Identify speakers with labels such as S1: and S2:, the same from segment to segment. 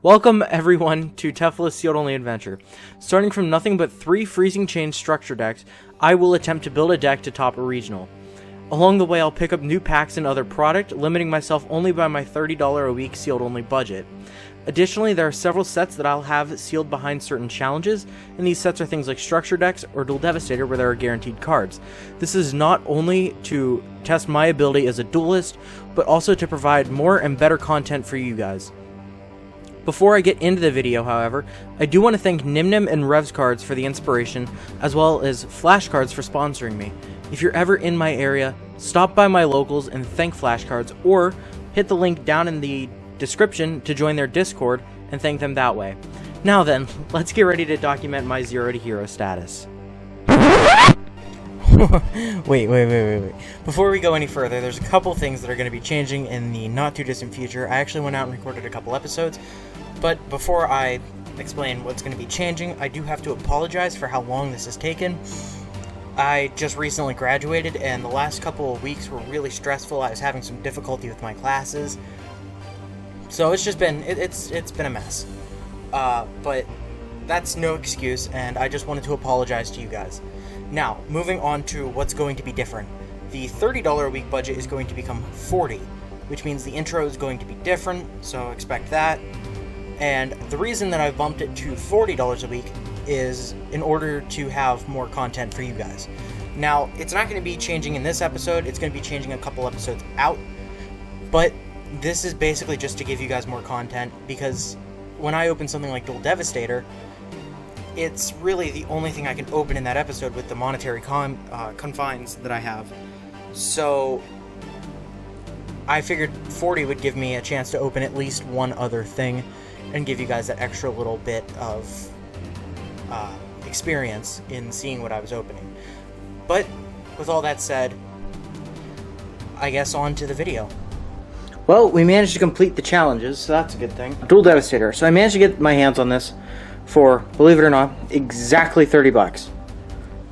S1: Welcome everyone to Teffla's Sealed Only Adventure. Starting from nothing but 3 Freezing Chain structure decks, I will attempt to build a deck to top a regional. Along the way, I'll pick up new packs and other product, limiting myself only by my $30 a week sealed only budget. Additionally, there are several sets that I'll have sealed behind certain challenges, and these sets are things like structure decks or Dual Devastator where there are guaranteed cards. This is not only to test my ability as a duelist, but also to provide more and better content for you guys. Before I get into the video, however, I do want to thank Nimnim and Revs Cards for the inspiration, as well as Flashcards for sponsoring me. If you're ever in my area, stop by my locals and thank Flashcards, or hit the link down in the description to join their Discord and thank them that way. Now then, let's get ready to document my 0 to hero status. Wait. Before we go any further, there's a couple things that are going to be changing in the not too distant future. I actually went out and recorded a couple episodes, but before I explain what's going to be changing, I do have to apologize for how long this has taken. I just recently graduated, and the last couple of weeks were really stressful. I was having some difficulty with my classes, so it's just been it's been a mess. But that's no excuse, and I just wanted to apologize to you guys. Now, moving on to what's going to be different. The $30 a week budget is going to become $40, which means the intro is going to be different, so expect that. And the reason that I've bumped it to $40 a week is in order to have more content for you guys. Now, it's not going to be changing in this episode, it's going to be changing a couple episodes out, but this is basically just to give you guys more content, because when I open something like Dual Devastator, it's really the only thing I can open in that episode with the monetary confines that I have. So I figured 40 would give me a chance to open at least one other thing and give you guys that extra little bit of experience in seeing what I was opening. But with all that said, I guess on to the video. Well, we managed to complete the challenges, so that's a good thing. Dual Devastator. So I managed to get my hands on this for, believe it or not, exactly 30 bucks.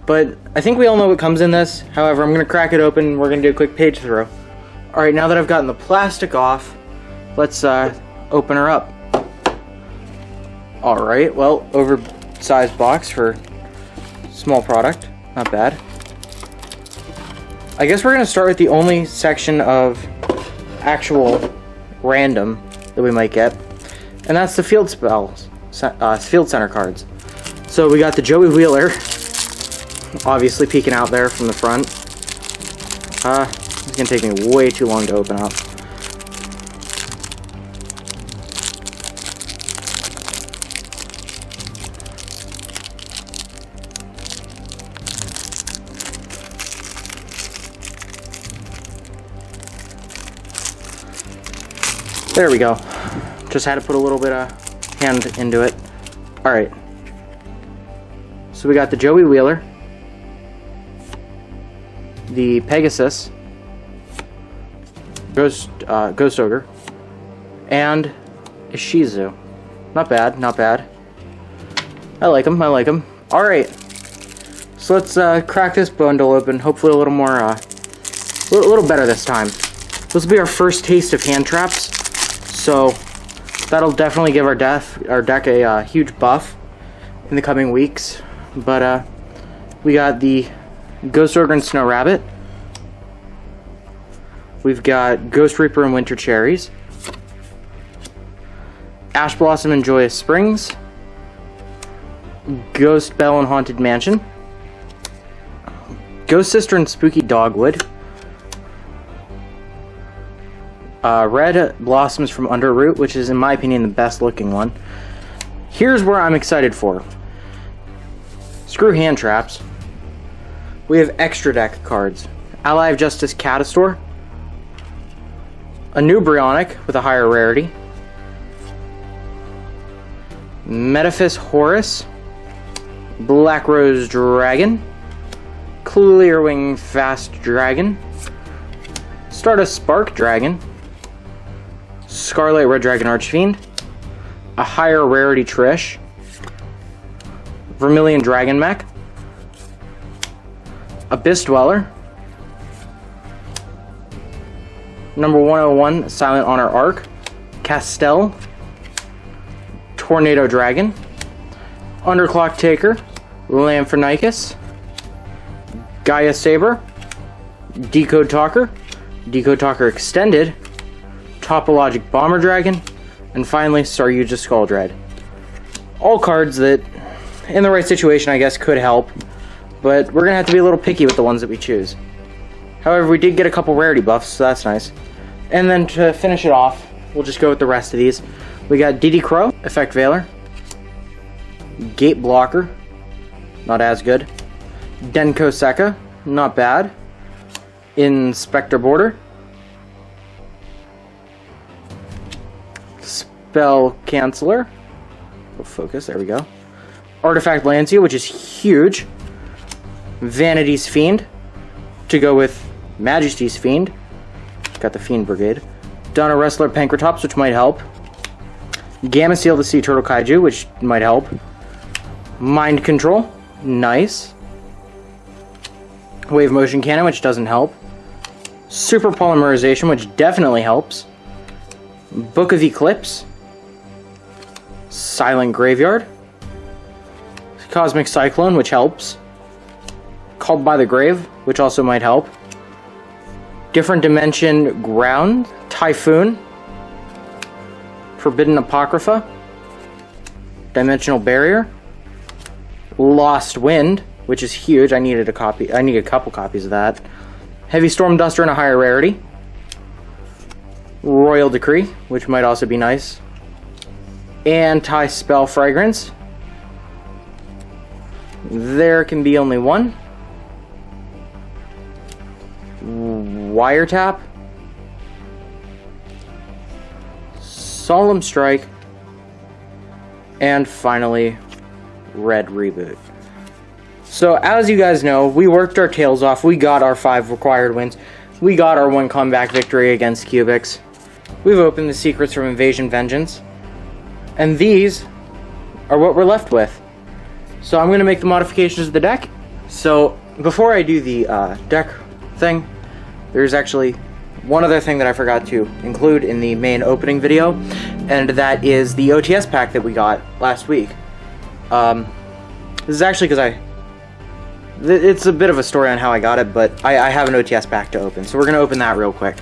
S1: But I think we all know what comes in this. However, I'm going to crack it open. We're going to do a quick page throw. Alright, now that I've gotten the plastic off, let's open her up. Alright, well, oversized box for small product. Not bad. I guess we're going to start with the only section of actual random that we might get, and that's the field spells. Field center cards. So we got the Joey Wheeler, obviously peeking out there from the front. It's gonna take me way too long to open up. There we go. Just had to put a little bit of hand into it. Alright. So we got the Joey Wheeler, the Pegasus, Ghost Ogre, and a Shizu. Not bad, not bad. I like them. Alright. So let's crack this bundle open. Hopefully a little more, a little better this time. This will be our first taste of hand traps. So that'll definitely give our deck a huge buff in the coming weeks. But we got the Ghost Ogre and Snow Rabbit. We've got Ghost Reaper and Winter Cherries. Ash Blossom and Joyous Springs. Ghost Belle and Haunted Mansion. Ghost Sister and Spooky Dogwood. Red Blossoms from Underroot, which is, in my opinion, the best looking one. Here's where I'm excited for. Screw hand traps. We have extra deck cards. Ally of Justice Catastor. A new Bryonic with a higher rarity. Metaphys Horus. Black Rose Dragon. Clearwing Fast Dragon. Stardust Spark Dragon. Scarlet Red Dragon Archfiend, a higher rarity Trish, Vermilion Dragon Mech, Abyss Dweller, number 101 Silent Honor Arc, Castell,
S2: Tornado Dragon, Underclock Taker, Lamphonicus, Gaia Saber, Decode Talker Extended, Topologic Bomber Dragon, and finally Saryuja Skull Dread. All cards that, in the right situation, I guess could help, but we're going to have to be a little picky with the ones that we choose. However, we did get a couple rarity buffs, so that's nice. And then to finish it off, we'll just go with the rest of these. We got DD Crow, Effect Veiler, Gate Blocker, not as good, Denko Sekka, not bad, Inspector Border, Spell Canceller, focus, there we go, Artifact Lancia, which is huge, Vanity's Fiend, to go with Majesty's Fiend, got the Fiend Brigade, Donna Wrestler Pankratops, which might help, Gamma Seal the Sea Turtle Kaiju, which might help, Mind Control, nice, Wave Motion Cannon, which doesn't help, Super Polymerization, which definitely helps, Book of Eclipse, Silent Graveyard, Cosmic Cyclone, which helps, Called by the Grave, which also might help, Different Dimension Ground, Typhoon, Forbidden Apocrypha, Dimensional Barrier, Lost Wind, which is huge. I need a couple copies of that. Heavy Storm Duster in a higher rarity. Royal Decree, which might also be nice. Anti-Spell Fragrance. There can be only one. Wiretap. Solemn Strike. And finally, Red Reboot. So, as you guys know, we worked our tails off. We got our 5 required wins. We got our 1 comeback victory against Cubics. We've opened the secrets from Invasion Vengeance. And these are what we're left with. So I'm going to make the modifications of the deck. So, before I do the deck thing, there's actually one other thing that I forgot to include in the main opening video. And that is the OTS pack that we got last week. This is actually because it's a bit of a story on how I got it, but I have an OTS pack to open. So we're going to open that real quick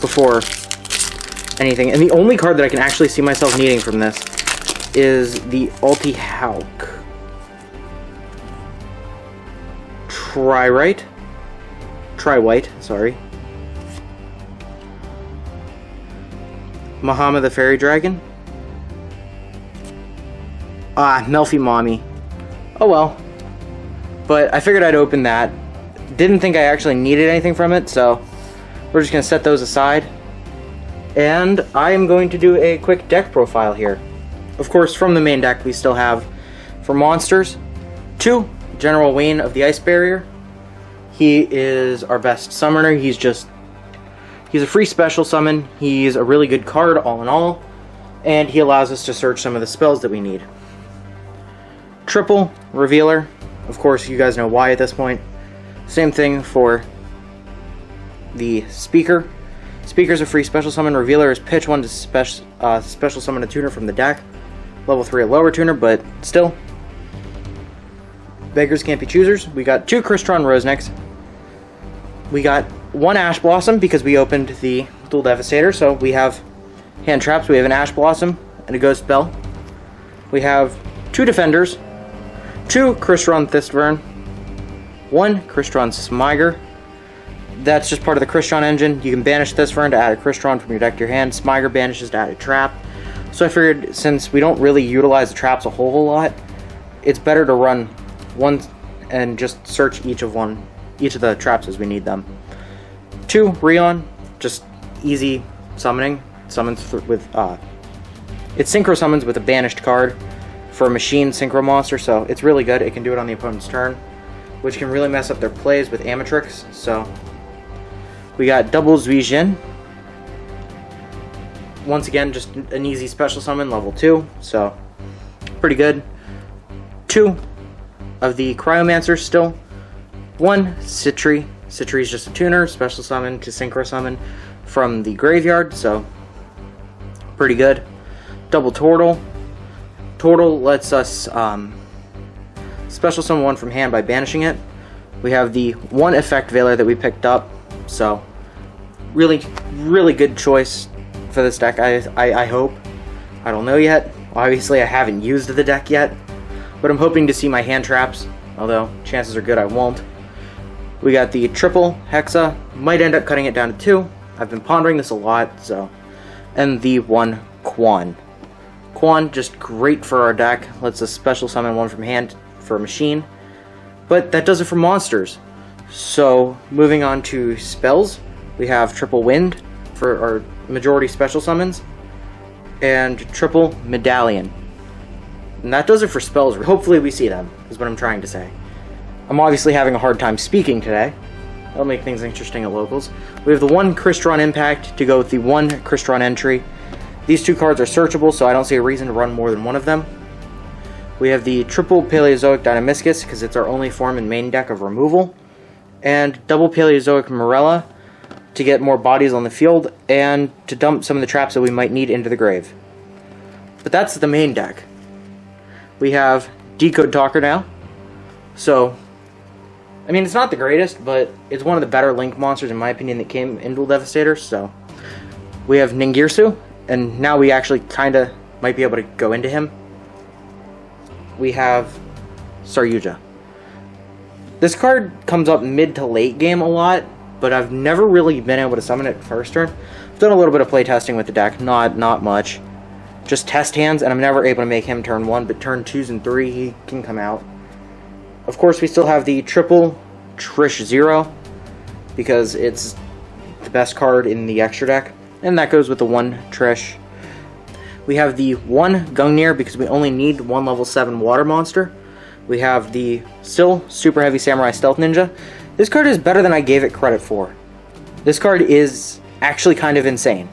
S2: before anything. And the only card that I can actually see myself needing from this is the Ulti Hulk. Tri-White, sorry. Mahama the Fairy Dragon. Melfi Mommy. Oh well. But I figured I'd open that. Didn't think I actually needed anything from it, so we're just going to set those aside. And I am going to do a quick deck profile here. Of course, from the main deck, we still have, for monsters, 2, General Wayne of the Ice Barrier. He is our best summoner. He's a free special summon. He's a really good card, all in all. And he allows us to search some of the spells that we need. Triple Revealer. Of course, you guys know why at this point. Same thing for the Speaker. Speaker's a free special summon. Revealer is pitch 1 to special summon a tuner from the deck. Level 3 a lower tuner, but still. Beggars can't be choosers. We got 2 Crystron Rosenecks. We got 1 Ash Blossom because we opened the Dual Devastator, so we have hand traps. We have an Ash Blossom and a Ghost Spell. We have 2 Defenders, 2 Crystron Thistburn, 1 Crystron Smiger. That's just part of the Crystron engine. You can banish Thistburn to add a Crystron from your deck to your hand. Smiger banishes to add a trap. So I figured since we don't really utilize the traps a whole lot, it's better to run one and just search each of the traps as we need them. 2 Rion, just easy summoning. Summons with it synchro summons with a banished card for a machine synchro monster, so it's really good. It can do it on the opponent's turn, which can really mess up their plays with Amatrix. So we got double Zuijin. Once again, just an easy special summon, level 2, so pretty good. 2 of the Cryomancers still. 1 Citri. Citri is just a tuner, special summon to synchro summon from the graveyard, so pretty good. Double Turtle. Total lets us special summon one from hand by banishing it. We have the one effect Veiler that we picked up, so really, really good choice for this deck, I hope. I don't know yet. Obviously, I haven't used the deck yet, but I'm hoping to see my hand traps, although chances are good I won't. We got the triple Hexa, might end up cutting it down to 2. I've been pondering this a lot, so. And the one Quan. Quan, just great for our deck, lets us special summon one from hand for a machine. But that does it for monsters. So, moving on to spells, we have triple Wind for our majority special summons, and triple Medallion. And that does it for spells. Hopefully we see them, is what I'm trying to say. I'm obviously having a hard time speaking today. That'll make things interesting at locals. We have the one Crystron Impact to go with the one Crystron Entry. These 2 cards are searchable, so I don't see a reason to run more than one of them. We have the triple Paleozoic Dynamiscus, because it's our only form in main deck of removal. And double Paleozoic Morella to get more bodies on the field, and to dump some of the traps that we might need into the grave. But that's the main deck. We have Decode Talker now. So, I mean, it's not the greatest, but it's one of the better Link monsters, in my opinion, that came in Duel Devastator. So, we have Ningirsu, and now we actually kind of might be able to go into him. We have Saryuja. This card comes up mid to late game a lot, but I've never really been able to summon it first turn. I've done a little bit of playtesting with the deck, not much. Just test hands, and I'm never able to make him turn 1, but turn 2s and 3, he can come out. Of course, we still have the triple Trish 0, because it's the best card in the extra deck, and that goes with the one Trish. We have the one Gungnir, because we only need one level 7 water monster. We have the still super heavy Samurai Stealth Ninja. This card is better than I gave it credit for. This card is actually kind of insane.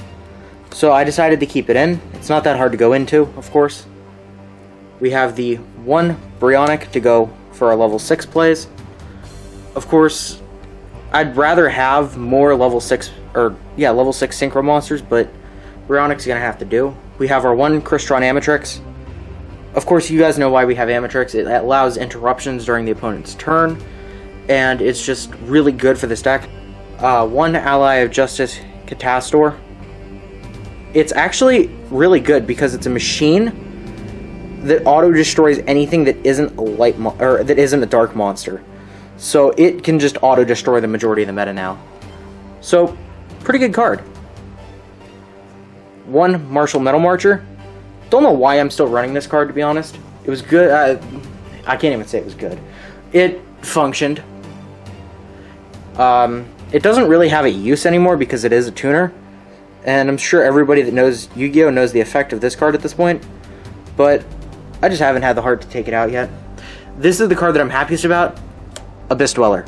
S2: So I decided to keep it in. It's not that hard to go into, of course. We have the one Bryonic to go for our level 6 plays. Of course, I'd rather have more level 6 Synchro monsters, but Bryonic's gonna have to do. We have our one Crystron Amatrix. Of course, you guys know why we have Amatrix. It allows interruptions during the opponent's turn, and it's just really good for this deck. One Ally of Justice Catastor. It's actually really good because it's a machine that auto destroys anything that isn't a dark monster. So it can just auto destroy the majority of the meta now. So, pretty good card. One Martial Metal Marcher. Don't know why I'm still running this card, to be honest. It was good. I can't even say it was good. It functioned. It doesn't really have a use anymore because it is a tuner. And I'm sure everybody that knows Yu-Gi-Oh! Knows the effect of this card at this point. But I just haven't had the heart to take it out yet. This is the card that I'm happiest about. Abyss Dweller.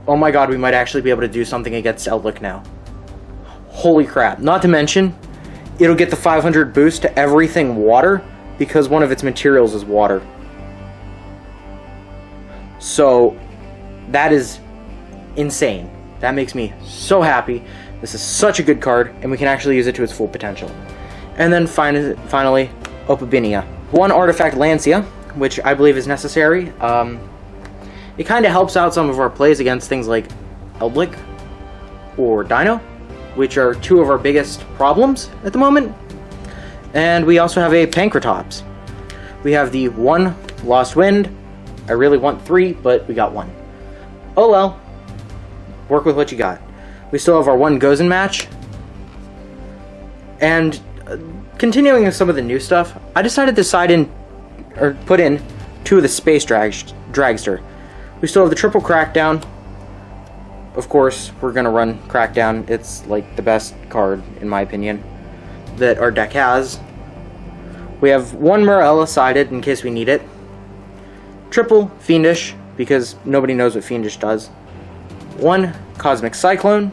S2: Oh my god, we might actually be able to do something against Outlook now. Holy crap. Not to mention, it'll get the 500 boost to everything water because one of its materials is water. So, that is insane. That makes me so happy. This is such a good card, and we can actually use it to its full potential. And then finally, Opabinia. One Artifact Lancia, which I believe is necessary. It kind of helps out some of our plays against things like Eldlik or Dino, which are 2 of our biggest problems at the moment. And we also have a Pankratops. We have the one Lost Wind. I really want 3, but we got 1. Oh well. Work with what you got. We still have our one Gozen match. And continuing with some of the new stuff, I decided to put in 2 of the Space Dragster. We still have the triple Crackdown. Of course, we're going to run Crackdown. It's like the best card, in my opinion, that our deck has. We have one Morella sided in case we need it. Triple Fiendish, because nobody knows what Fiendish does. One Cosmic Cyclone.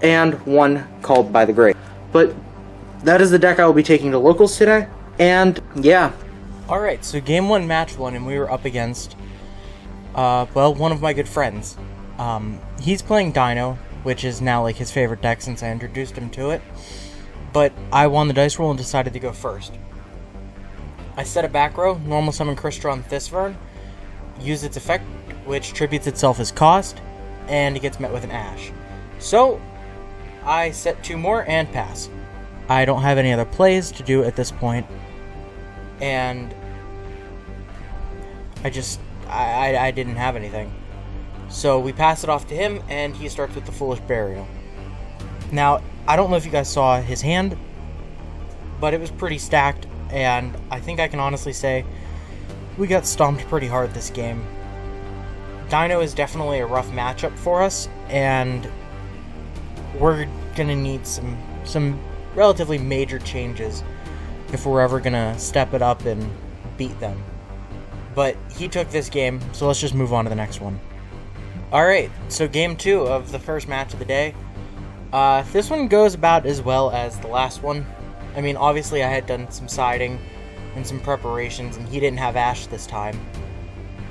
S2: And one Called by the Grave. But that is the deck I will be taking to locals today. And yeah.
S1: Alright, so game 1, match 1, and we were up against, one of my good friends. He's playing Dino, which is now like his favorite deck since I introduced him to it. But I won the dice roll and decided to go first. I set a back row, normal summon Crystron Thisvern, use its effect, which tributes itself as cost, and it gets met with an Ash. So, I set 2 more and pass. I don't have any other plays to do at this point, and I didn't have anything. So we pass it off to him, and he starts with the Foolish Burial. Now, I don't know if you guys saw his hand, but it was pretty stacked, and I think I can honestly say we got stomped pretty hard this game. Dino is definitely a rough matchup for us, and we're gonna need some relatively major changes if we're ever gonna step it up and beat them. But he took this game, so let's just move on to the next one. Alright, so game 2 of the first match of the day. This one goes about as well as the last one. I mean, obviously I had done some siding and some preparations, and he didn't have Ash this time.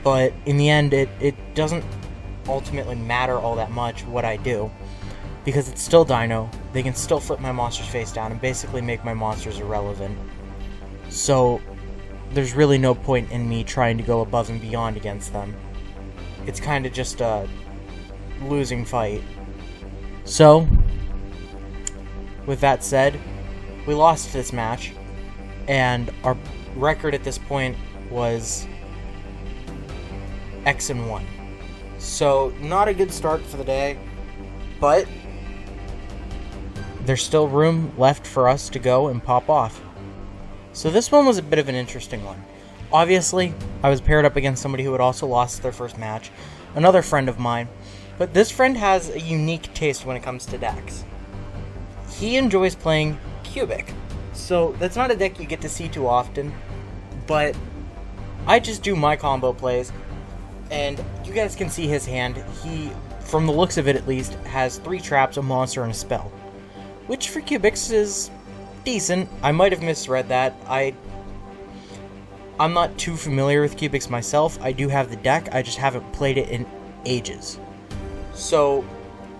S1: But in the end, it doesn't ultimately matter all that much what I do, because it's still Dino. They can still flip my monsters face down and basically make my monsters irrelevant. So there's really no point in me trying to go above and beyond against them. It's kind of just a losing fight. So, with that said, we lost this match, and our record at this point was X-1. So, not a good start for the day, but there's still room left for us to go and pop off. So this one was a bit of an interesting one. Obviously, I was paired up against somebody who had also lost their first match, another friend of mine, but this friend has a unique taste when it comes to decks. He enjoys playing Cubic, so that's not a deck you get to see too often, but I just do my combo plays, and you guys can see his hand. He, from the looks of it at least, has 3 traps, a monster, and a spell, which for Cubics is decent. I might have misread that. I'm not too familiar with Cubics myself. I do have the deck, I just haven't played it in ages. So,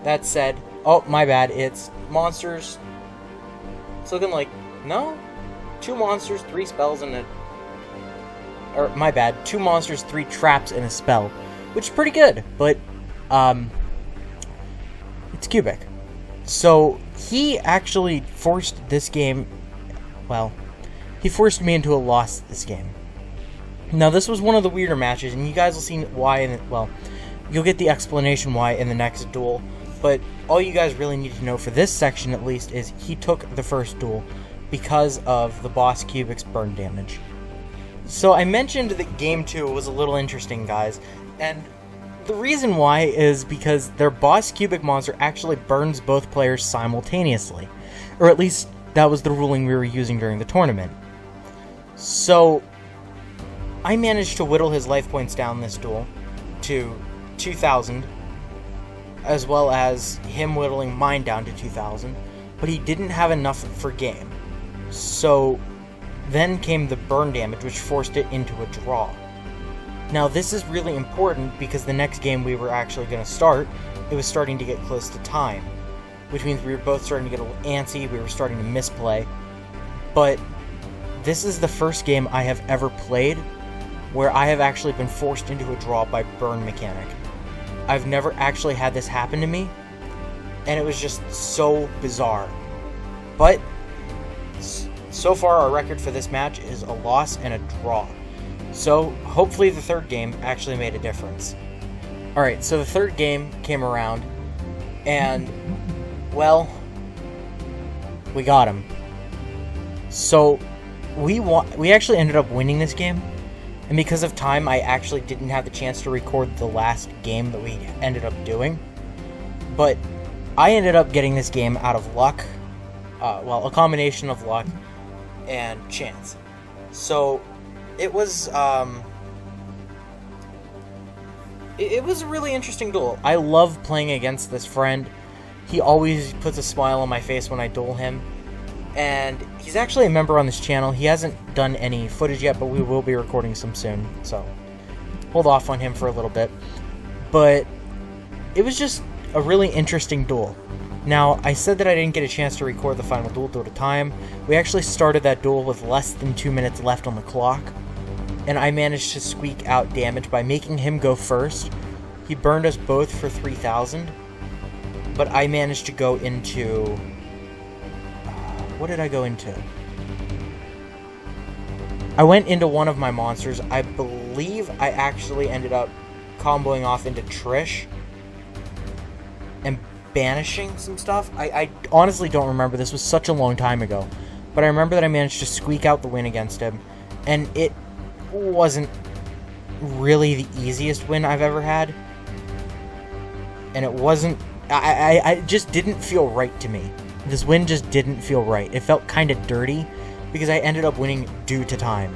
S1: that said, oh, my bad, it's monsters. It's looking like, no? 2 monsters, 3 spells, and or, my bad, 2 monsters, 3 traps, and a spell. Which is pretty good, but, it's Cubic. So, he actually forced this game, well, he forced me into a loss this game. Now, this was one of the weirder matches, and you guys will see why, you'll get the explanation why in the next duel, but all you guys really need to know for this section, at least, is he took the first duel because of the boss Cubic's burn damage. So, I mentioned that game 2 was a little interesting, guys, and the reason why is because their boss Cubic monster actually burns both players simultaneously, or at least that was the ruling we were using during the tournament. So, I managed to whittle his life points down this duel to 2,000, as well as him whittling mine down to 2,000, but he didn't have enough for game. So, then came the burn damage, which forced it into a draw. Now, this is really important because the next game we were actually going to start, it was starting to get close to time, which means we were both starting to get a little antsy, we were starting to misplay, but this is the first game I have ever played where I have actually been forced into a draw by burn mechanic. I've never actually had this happen to me, and it was just so bizarre. But so far our record for this match is a loss and a draw. So hopefully the third game actually made a difference. Alright, so the third game came around, and, well, we got him. So we actually ended up winning this game. And because of time, I actually didn't have the chance to record the last game that we ended up doing. But I ended up getting this game out of luck. Well, a combination of luck and chance. So, it was it was a really interesting duel. I love playing against this friend. He always puts a smile on my face when I duel him. And he's actually a member on this channel. He hasn't done any footage yet, but we will be recording some soon, so hold off on him for a little bit. But it was just a really interesting duel. Now, I said that I didn't get a chance to record the final duel due to time. We actually started that duel with less than 2 minutes left on the clock, and I managed to squeak out damage by making him go first. He burned us both for 3,000, but I managed to go into... what did I go into? I went into one of my monsters. I believe I actually ended up comboing off into Trish and banishing some stuff. I honestly don't remember. This was such a long time ago. But I remember that I managed to squeak out the win against him. And it wasn't really the easiest win I've ever had. And it wasn't... I just didn't feel right to me. This win just didn't feel right. It felt kind of dirty because I ended up winning due to time,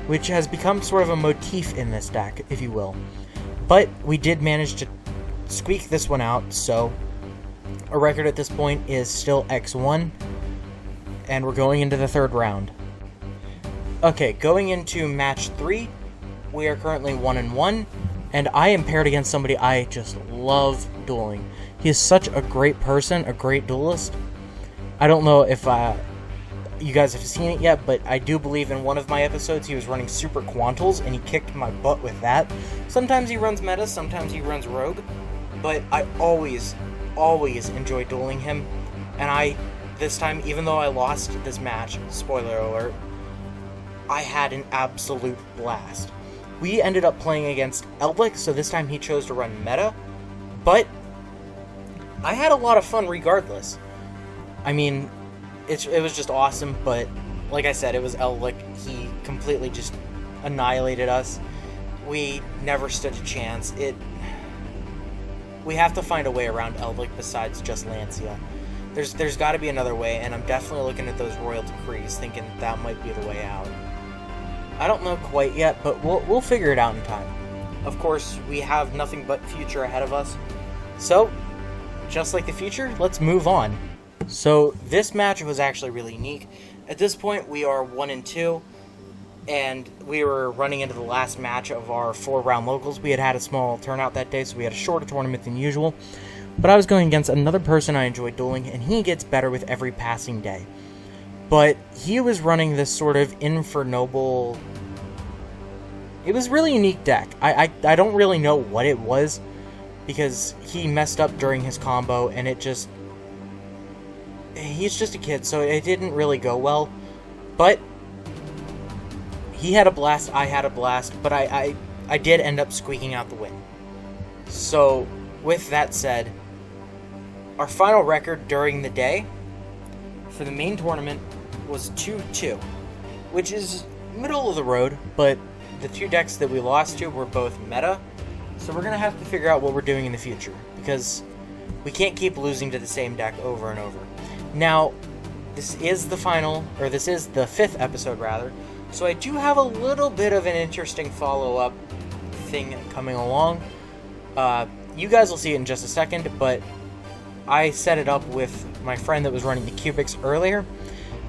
S1: which has become sort of a motif in this deck, if you will. But we did manage to squeak this one out, so our record at this point is still X1, and we're going into the third round. Okay, going into match 3, we are currently 1-1, and I am paired against somebody I just love dueling. He is such a great person, a great duelist. I don't know if you guys have seen it yet, but I do believe in one of my episodes he was running Super Quantals, and he kicked my butt with that. Sometimes he runs meta, sometimes he runs rogue, but I always enjoy dueling him. And this time, even though I lost this match, spoiler alert, I had an absolute blast. We ended up playing against Eldlick, so this time he chose to run meta, but I had a lot of fun regardless. I mean, it was just awesome, but like I said, it was Eldlick. He completely just annihilated us. We never stood a chance. We have to find a way around Eldlick besides just Lancia. There's got to be another way, and I'm definitely looking at those Royal Decrees, thinking that might be the way out. I don't know quite yet, but we'll figure it out in time. Of course, we have nothing but future ahead of us. So, just like the future, let's move on. So, this match was actually really unique. At this point, we are 1-2, and we were running into the last match of our 4-round locals. We had a small turnout that day, so we had a shorter tournament than usual. But I was going against another person I enjoy dueling, and he gets better with every passing day. But he was running this sort of Infernoble... It was a really unique deck. I don't really know what it was, because he messed up during his combo, and it just... He's just a kid, so it didn't really go well. But he had a blast, I had a blast, but I did end up squeaking out the win. So, with that said, our final record during the day for the main tournament was 2-2, which is middle of the road, but the two decks that we lost to were both meta, so we're going to have to figure out what we're doing in the future, because we can't keep losing to the same deck over and over. Now, this is the fifth episode, rather, so I do have a little bit of an interesting follow-up thing coming along. You guys will see it in just a second, but I set it up with my friend that was running the Cubics earlier,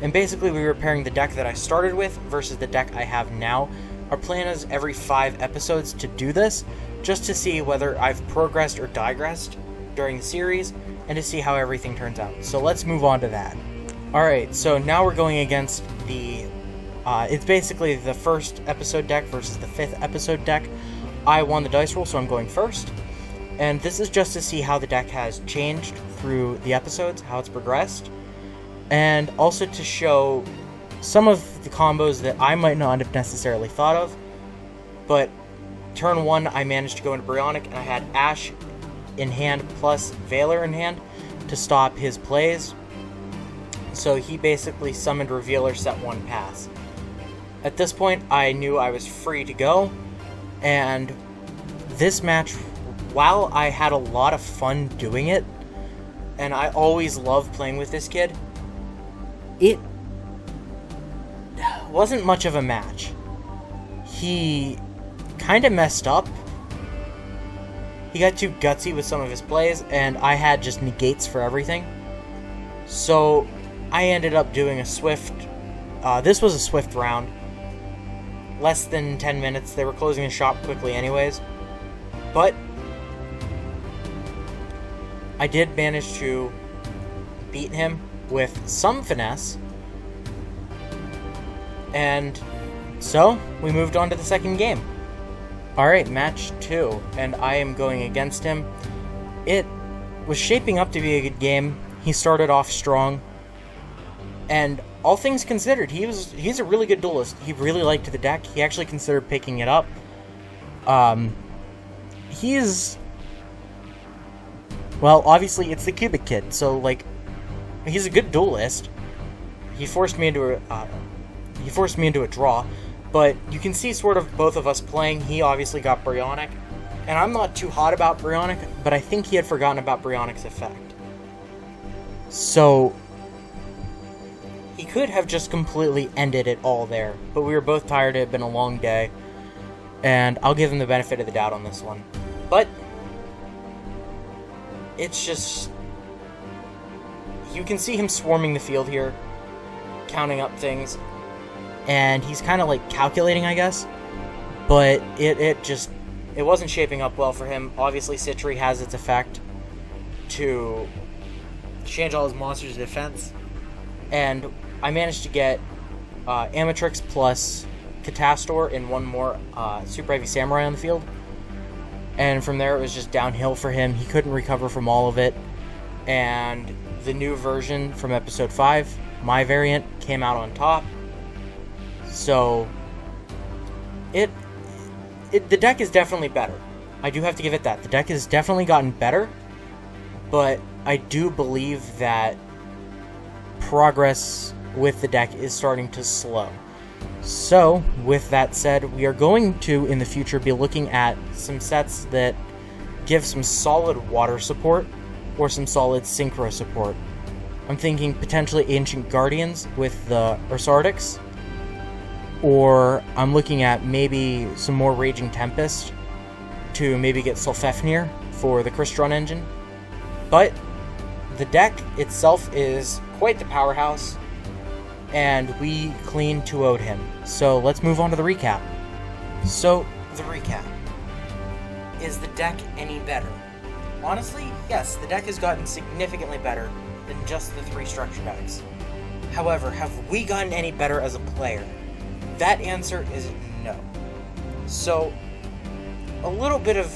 S1: and basically we were pairing the deck that I started with versus the deck I have now. Our plan is every 5 episodes to do this, just to see whether I've progressed or digressed during the series, and to see how everything turns out. So let's move on to that. Alright, so now we're going against the... it's basically the first episode deck versus the 5th episode deck. I won the dice roll, so I'm going first. And this is just to see how the deck has changed through the episodes, how it's progressed. And also to show some of the combos that I might not have necessarily thought of. But turn 1, I managed to go into Bryonic, and I had Ashe in hand plus Valor in hand to stop his plays. So he basically summoned Revealer, set 1 pass. At this point, I knew I was free to go, and this match, while I had a lot of fun doing it, and I always love playing with this kid, it wasn't much of a match. He kind of messed up. He got too gutsy with some of his plays, and I had just negates for everything. So I ended up doing a swift... this was a swift round. Less than 10 minutes. They were closing the shop quickly anyways. But I did manage to beat him with some finesse. And so, we moved on to the second game. Alright, match 2, and I am going against him. It was shaping up to be a good game. He started off strong, and all things considered, he's a really good duelist. He really liked the deck. He actually considered picking it up. Well, obviously it's the Cubic Kid, so like, he's a good duelist. He forced me into a draw, but you can see sort of both of us playing. He obviously got Brionac, and I'm not too hot about Brionac, but I think he had forgotten about Brionac's effect. So he could have just completely ended it all there, but we were both tired. It had been a long day, and I'll give him the benefit of the doubt on this one. But it's just, you can see him swarming the field here, counting up things, and he's kind of like calculating, I guess, but it wasn't shaping up well for him. Obviously, Citry has its effect to change all his monsters to defense, and I managed to get Amatrix plus Catastor and one more Super Heavy Samurai on the field, and from there it was just downhill for him. He couldn't recover from all of it, and the new version from episode 5, my variant, came out on top. So the deck is definitely better. I do have to give it that. The deck has definitely gotten better, but I do believe that progress with the deck is starting to slow. So, with that said, we are going to, in the future, be looking at some sets that give some solid water support or some solid synchro support. I'm thinking potentially Ancient Guardians with the Ursardics, or I'm looking at maybe some more Raging Tempest to maybe get Sulfefnir for the Crystron engine. But the deck itself is quite the powerhouse, and we clean 2-0'd him. So let's move on to the recap. So, the recap. Is the deck any better? Honestly, yes, the deck has gotten significantly better than just the 3 structure decks. However, have we gotten any better as a player? That answer is no. So, a little bit of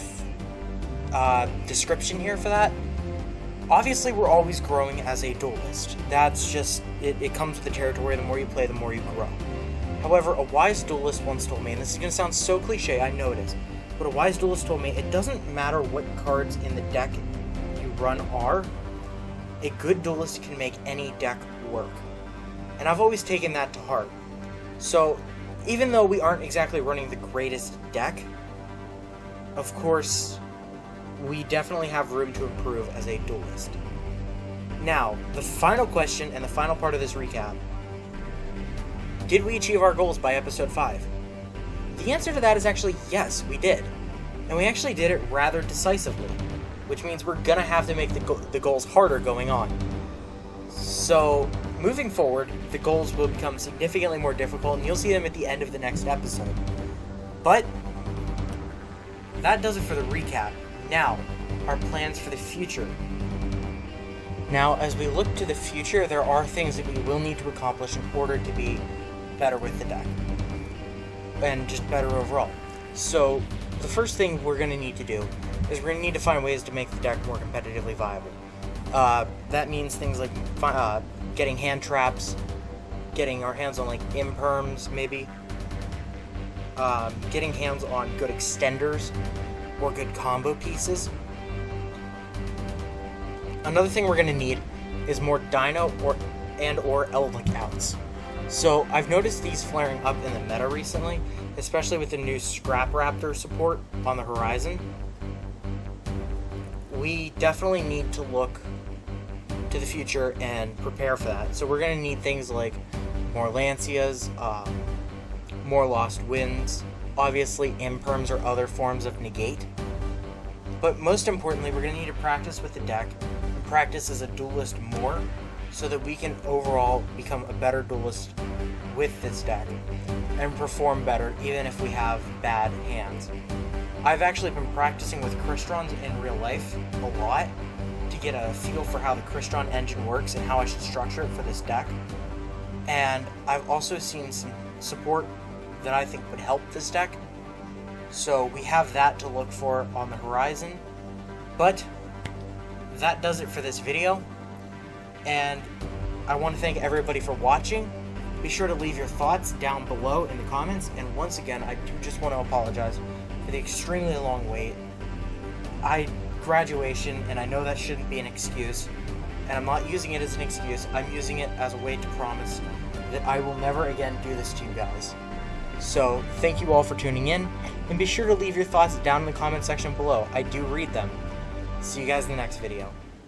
S1: description here for that. Obviously, we're always growing as a duelist. That's just, it comes with the territory. The more you play, the more you grow. However, a wise duelist once told me, and this is going to sound so cliche, I know it is, but a wise duelist told me, it doesn't matter what cards in the deck you run are, a good duelist can make any deck work. And I've always taken that to heart. So, even though we aren't exactly running the greatest deck, of course, we definitely have room to improve as a duelist. Now, the final question and the final part of this recap. Did we achieve our goals by episode 5? The answer to that is actually yes, we did. And we actually did it rather decisively, which means we're gonna have to make the goals harder going on. So, moving forward, the goals will become significantly more difficult, and you'll see them at the end of the next episode. But that does it for the recap. Now, our plans for the future. Now, as we look to the future, there are things that we will need to accomplish in order to be better with the deck. And just better overall. So, the first thing we're going to need to do is we're going to need to find ways to make the deck more competitively viable. That means things like getting hand traps, getting our hands on like imperms, maybe. Getting hands on good extenders or good combo pieces. Another thing we're going to need is more Dino or Eldlik outs. So I've noticed these flaring up in the meta recently, especially with the new Scrap Raptor support on the horizon. We definitely need to look to the future and prepare for that. So we're going to need things like more Lancias, more Lost Winds, obviously imperms or other forms of negate. But most importantly, we're going to need to practice with the deck and practice as a duelist more so that we can overall become a better duelist with this deck and perform better even if we have bad hands. I've actually been practicing with Crystrons in real life a lot to get a feel for how the Crystron engine works and how I should structure it for this deck. And I've also seen some support that I think would help this deck. So we have that to look for on the horizon. But that does it for this video. And I want to thank everybody for watching. Be sure to leave your thoughts down below in the comments. And once again, I do just want to apologize for the extremely long wait. Graduation, and I know that shouldn't be an excuse. And I'm not using it as an excuse. I'm using it as a way to promise that I will never again do this to you guys. So thank you all for tuning in. And be sure to leave your thoughts down in the comment section below. I do read them. See you guys in the next video.